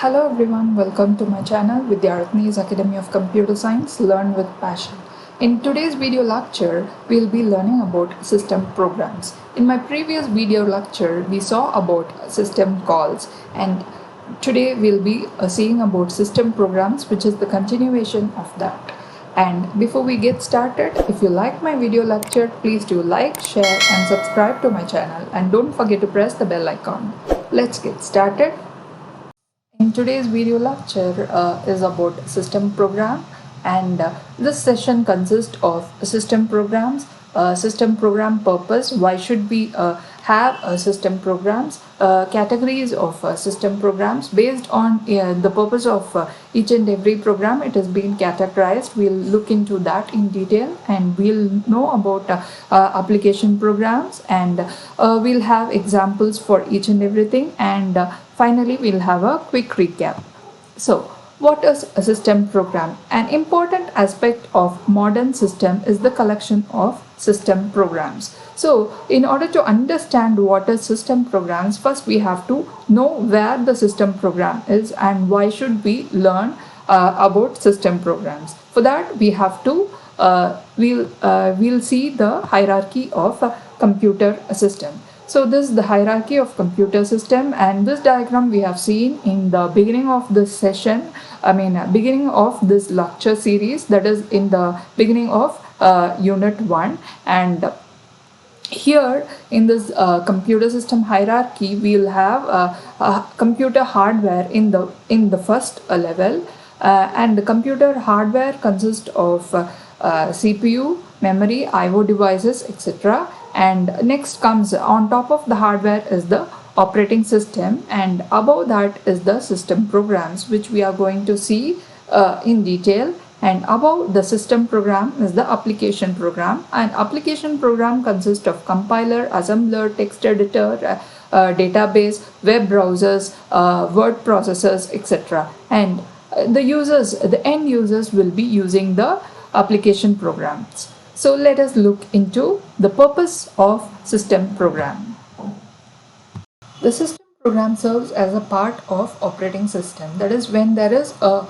Hello everyone, welcome to my channel Vidyarthini's Academy of Computer Science Learn with Passion. In today's video lecture, we'll be learning about system programs. In my previous video lecture, we saw about system calls, and today we'll be seeing about system programs, which is the continuation of that. And before we get started, if you like my video lecture, please do like, share and subscribe to my channel, and don't forget to press the bell icon. Let's get started. In today's video lecture is about system program, and this session consists of system programs, system program purpose, why should we have system programs, categories of system programs based on the purpose of each and every program. It has been categorized. We'll look into that in detail, and we'll know about application programs, and we'll have examples for each and everything, and finally we'll have a quick recap. So what is a system program? An important aspect of modern system is the collection of system programs. So in order to understand what is system programs, first we have to know where the system program is and why should we learn about system programs. For that we have to we'll see the hierarchy of a computer system. So this is the hierarchy of computer system, and this diagram we have seen in the beginning of this session, beginning of this lecture series, that is in the beginning of unit 1. And here in this computer system hierarchy, we'll have computer hardware in the first level, and the computer hardware consists of CPU, memory, IO devices, etc. And next comes on top of the hardware is the operating system, and above that is the system programs, which we are going to see in detail. And above the system program is the application program, and application program consists of compiler, assembler, text editor, database, web browsers, word processors, etc. And the end users will be using the application programs. So let us look into the purpose of system program. The system program serves as a part of operating system. That is, when there is a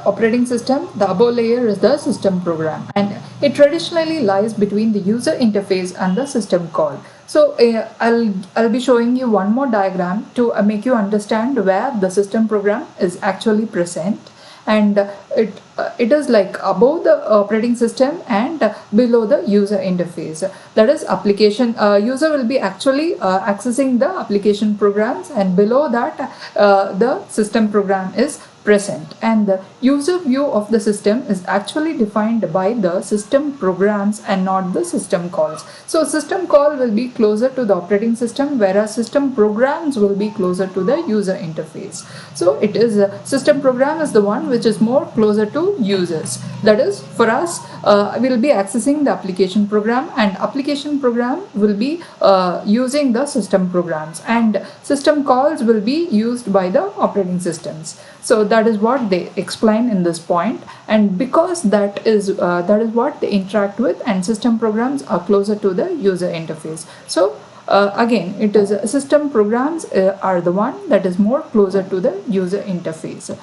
operating system, the above layer is the system program, and it traditionally lies between the user interface and the system call. So I'll be showing you one more diagram to make you understand where the system program is actually present. And it is like above the operating system and below the user interface. That is, application user will be actually accessing the application programs, and below that the system program is present, and the user view of the system is actually defined by the system programs and not the system calls. So system call will be closer to the operating system, whereas system programs will be closer to the user interface. So it is system program is the one which is more closer to users. That is, for us, we'll be accessing the application program, and application program will be using the system programs, and system calls will be used by the operating systems. So that is what they explain in this point, and because that is what they interact with, and system programs are closer to the user interface. So again, it is system programs are the one that is more closer to the user interface.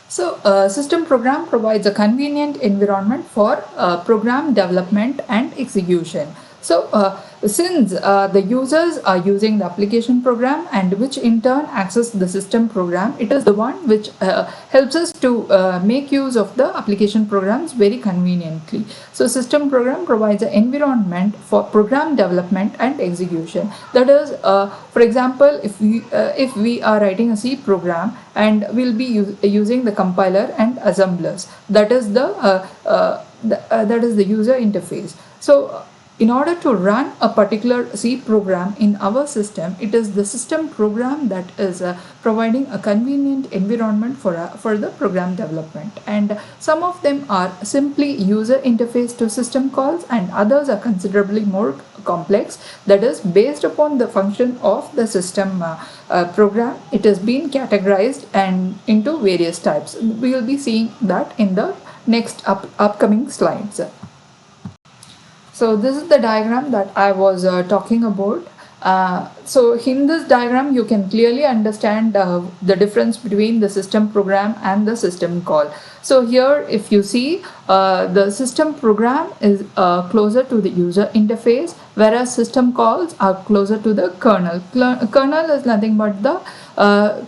So system program provides a convenient environment for program development and execution. So since the users are using the application program, and which in turn access the system program, it is the one which helps us to make use of the application programs very conveniently. So system program provides an environment for program development and execution. That is, for example, if we are writing a C program, and we'll be using the compiler and assemblers, that is the user interface. So in order to run a particular C program in our system, it is the system program that is providing a convenient environment for the program development. And some of them are simply user interface to system calls, and others are considerably more complex. That is, based upon the function of the system program, it has been categorized and into various types. We will be seeing that in the next upcoming slides. So this is the diagram that I was talking about. So in this diagram, you can clearly understand the difference between the system program and the system call. So here, if you see, the system program is closer to the user interface, whereas system calls are closer to the kernel. Kernel is nothing but the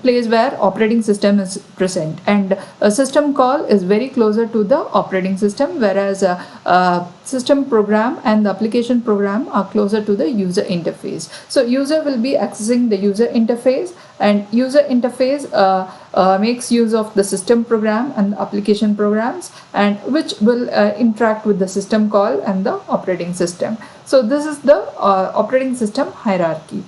place where operating system is present, and a system call is very closer to the operating system, whereas system program and the application program are closer to the user interface. So user will be accessing the user interface, and user interface makes use of the system program and the application programs, and which will interact with the system call and the operating system. So this is the operating system hierarchy.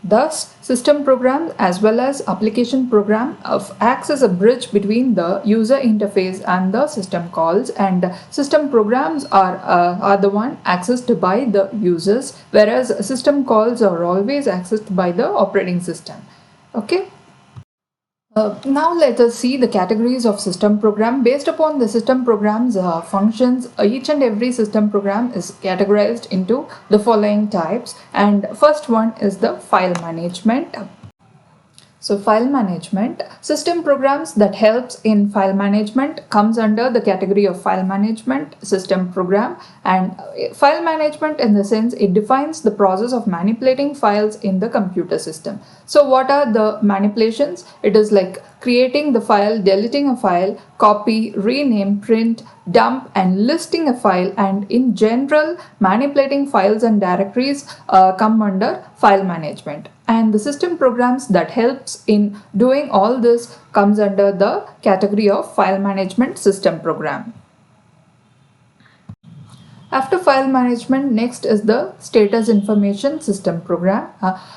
Thus, system program as well as application program acts as a bridge between the user interface and the system calls, and system programs are the one accessed by the users, whereas system calls are always accessed by the operating system. Okay. Now let us see the categories of system program. Based upon the system program's functions, each and every system program is categorized into the following types, and first one is the file management. So file management, system programs that helps in file management comes under the category of file management system program. And file management, in the sense, it defines the process of manipulating files in the computer system. So what are the manipulations? It is like creating the file, deleting a file, copy, rename, print, dump, and listing a file, and in general manipulating files and directories come under file management. And the system programs that helps in doing all this comes under the category of file management system program. After file management, next is the status information system program.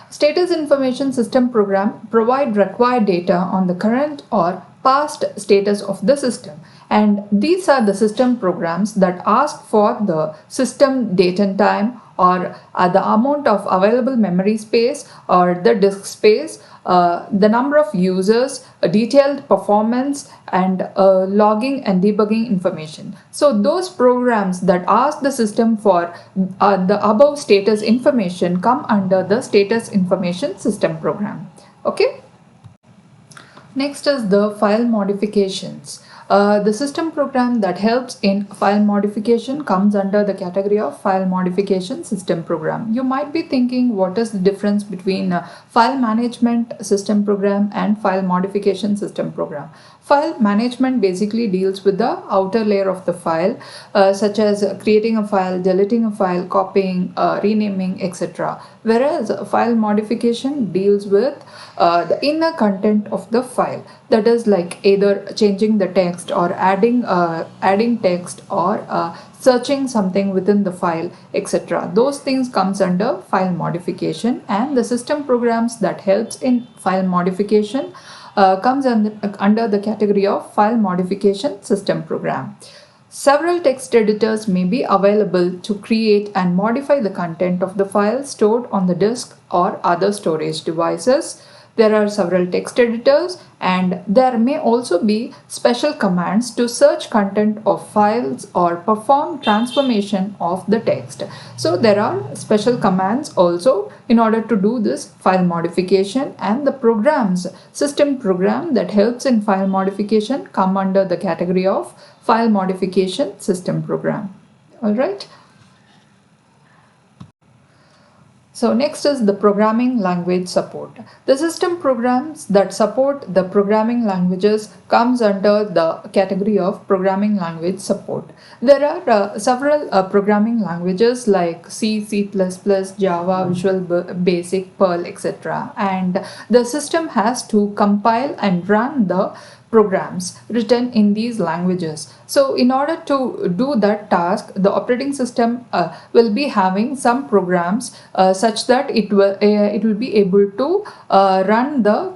Status information system program provide required data on the current or past status of the system, and these are the system programs that ask for the system date and time, or the amount of available memory space or the disk space, the number of users, detailed performance, and logging and debugging information. So those programs that ask the system for the above status information come under the status information system program. Okay. Next is the file modifications. The system program that helps in file modification comes under the category of file modification system program. You might be thinking, what is the difference between file management system program and file modification system program? File management basically deals with the outer layer of the file, such as creating a file, deleting a file, copying, renaming, etc. Whereas file modification deals with the inner content of the file, that is like either changing the text or adding text, or searching something within the file, etc. Those things comes under file modification, and the system programs that helps in file modification comes under the category of file modification system program. Several text editors may be available to create and modify the content of the file stored on the disk or other storage devices. There are several text editors, and there may also be special commands to search content of files or perform transformation of the text. So there are special commands also in order to do this file modification, and the programs, system program that helps in file modification come under the category of file modification system program. All right. So next is the programming language support. The system programs that support the programming languages comes under the category of programming language support. There are several programming languages like C, C++, Java, Visual Basic, Perl, etc. And the system has to compile and run the programs written in these languages. So in order to do that task, the operating system will be having some programs such that it will be able to run the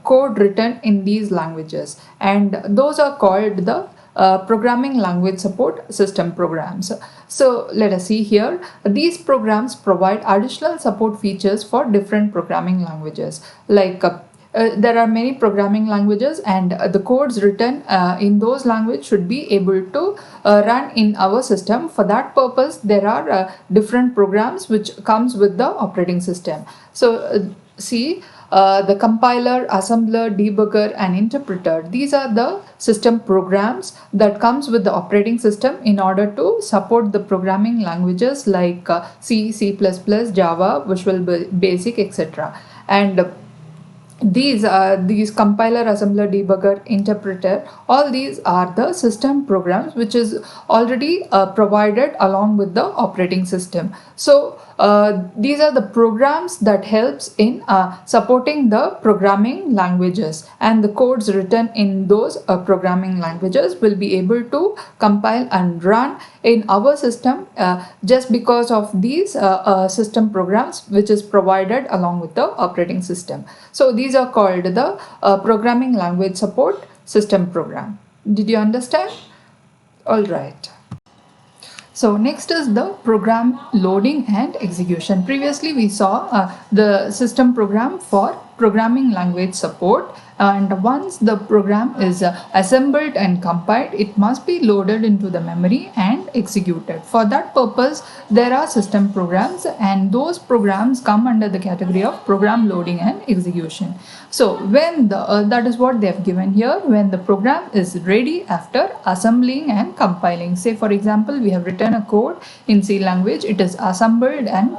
code written in these languages, and those are called the programming language support system programs. So let us see here. These programs provide additional support features for different programming languages, like there are many programming languages, and the codes written in those language should be able to run in our system. For that purpose, there are different programs which comes with the operating system. So see, the compiler, assembler, debugger, and interpreter, these are the system programs that comes with the operating system in order to support the programming languages like C, C++, Java, Visual Basic, etc. And these compiler, assembler, debugger, interpreter, all these are the system programs which is already provided along with the operating system. So these are the programs that helps in supporting the programming languages, and the codes written in those programming languages will be able to compile and run in our system just because of these system programs which is provided along with the operating system. So these are called the programming language support system program. Did you understand? All right. So next is the program loading and execution. Previously we saw the system program for programming language support, and once the program is assembled and compiled, it must be loaded into the memory and executed. For that purpose, there are system programs, and those programs come under the category of program loading and execution. So when the that is what they have given here, when the program is ready after assembling and compiling. Say for example, we have written a code in C language, it is assembled and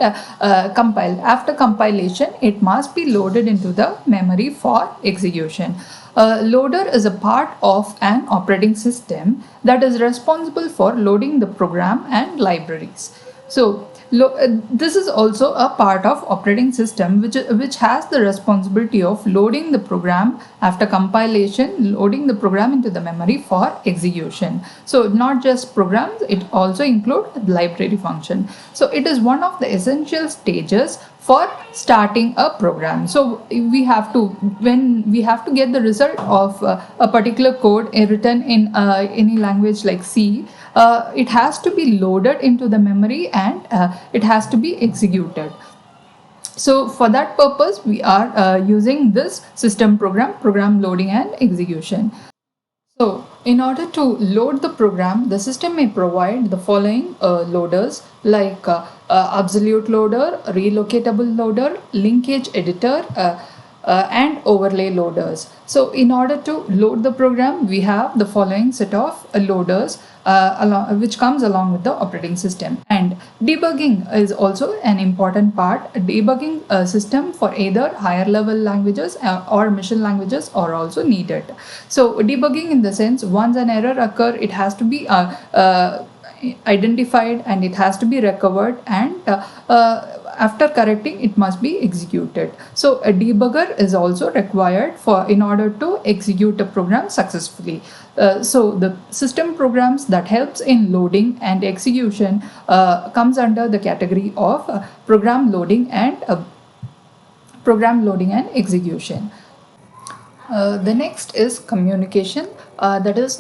compiled. After compilation, it must be loaded into the memory for execution. Loader is a part of an operating system that is responsible for loading the program and libraries. So this is also a part of operating system which has the responsibility of loading the program after compilation, loading the program into the memory for execution. So not just programs, it also includes library function. So it is one of the essential stages for starting a program. So we have to, when we have to get the result of a particular code written in any language like C, it has to be loaded into the memory and it has to be executed. So for that purpose, we are using this system program loading and execution. So in order to load the program, the system may provide the following loaders like absolute loader, relocatable loader, linkage editor, and overlay loaders. So in order to load the program, we have the following set of loaders which comes along with the operating system. And debugging is also an important part. A debugging system for either higher level languages or machine languages are also needed. So debugging in the sense, once an error occurs, it has to be identified and it has to be recovered, and after correcting, it must be executed. So a debugger is also required in order to execute a program successfully. So the system programs that helps in loading and execution comes under the category of program loading and execution. The next is communication. That is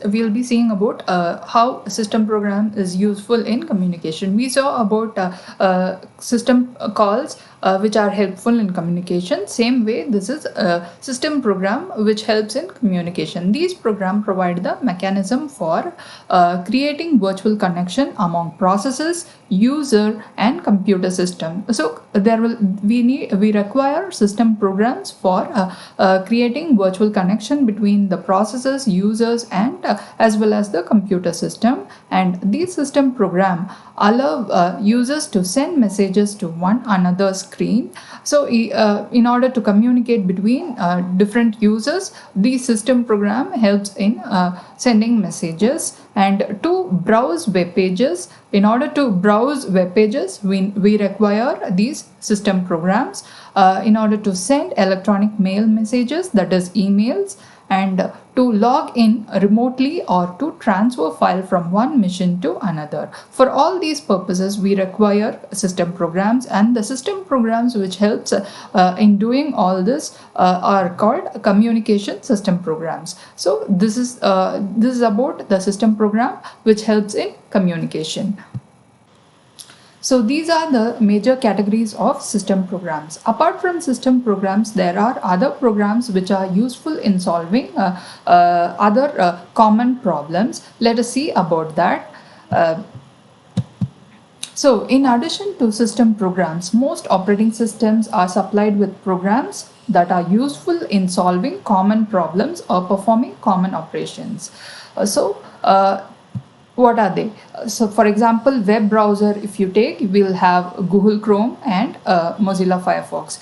we'll be seeing about how system program is useful in communication. We saw about system calls which are helpful in communication. Same way, this is a system program which helps in communication. These programs provide the mechanism for creating virtual connection among processes, user, and computer system. So we require system programs for creating virtual connection between the processes, users, and as well as the computer system. And these system program allow users to send messages to one another's screen. So in order to communicate between different users, the system program helps in sending messages. And to browse web pages, in order to browse web pages, we require these system programs. In order to send electronic mail messages, that is emails, and to log in remotely or to transfer file from one machine to another. For all these purposes, we require system programs, and the system programs which helps in doing all this are called communication system programs. So this is about the system program which helps in communication. So these are the major categories of system programs. Apart from system programs, there are other programs which are useful in solving other common problems. Let us see about that. So in addition to system programs, most operating systems are supplied with programs that are useful in solving common problems or performing common operations. What are they? So for example, web browser, if you take, we'll have Google Chrome and Mozilla Firefox.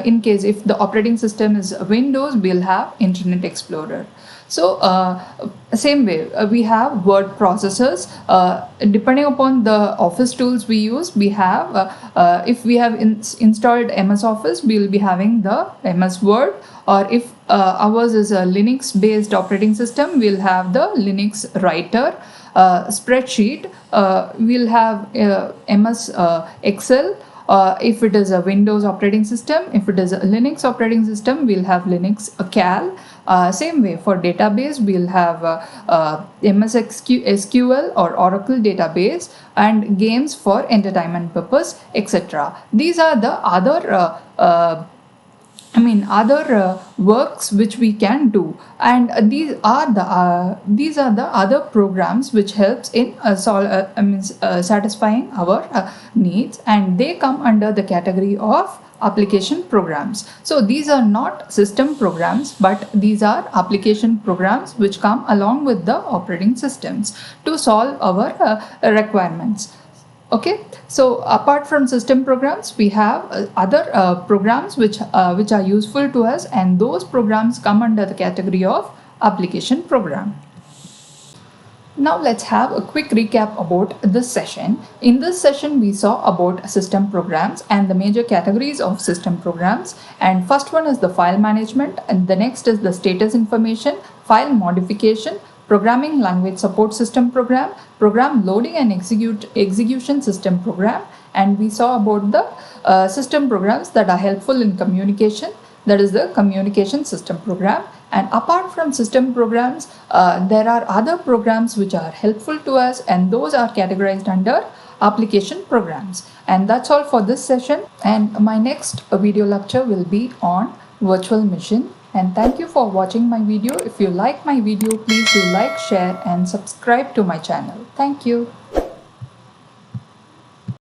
In case if the operating system is Windows, we'll have Internet Explorer. So same way, we have word processors. Depending upon the office tools we use, we have if we have installed MS Office, we will be having the MS Word, or if ours is a Linux based operating system, we'll have the Linux Writer. Spreadsheet, we'll have MS Excel. If it is a Windows operating system, if it is a Linux operating system, we'll have Linux Cal. Same way for database, we'll have MS SQL or Oracle database, and games for entertainment purpose, etc. These are the other other works which we can do, and these are the other programs which helps in satisfying our needs, and they come under the category of application programs. So these are not system programs, but these are application programs which come along with the operating systems to solve our requirements. Okay, so apart from system programs, we have other programs which are useful to us, and those programs come under the category of application program. Now let's have a quick recap about this session. In this session, we saw about system programs and the major categories of system programs. And first one is the file management, and the next is the status information, file modification, programming language support system program, program loading and execution system program, and we saw about the system programs that are helpful in communication, that is the communication system program. And apart from system programs, there are other programs which are helpful to us, and those are categorized under application programs. And that's all for this session, and my next video lecture will be on virtual machine. And thank you for watching my video. If you like my video, please do like, share and subscribe to my channel. Thank you.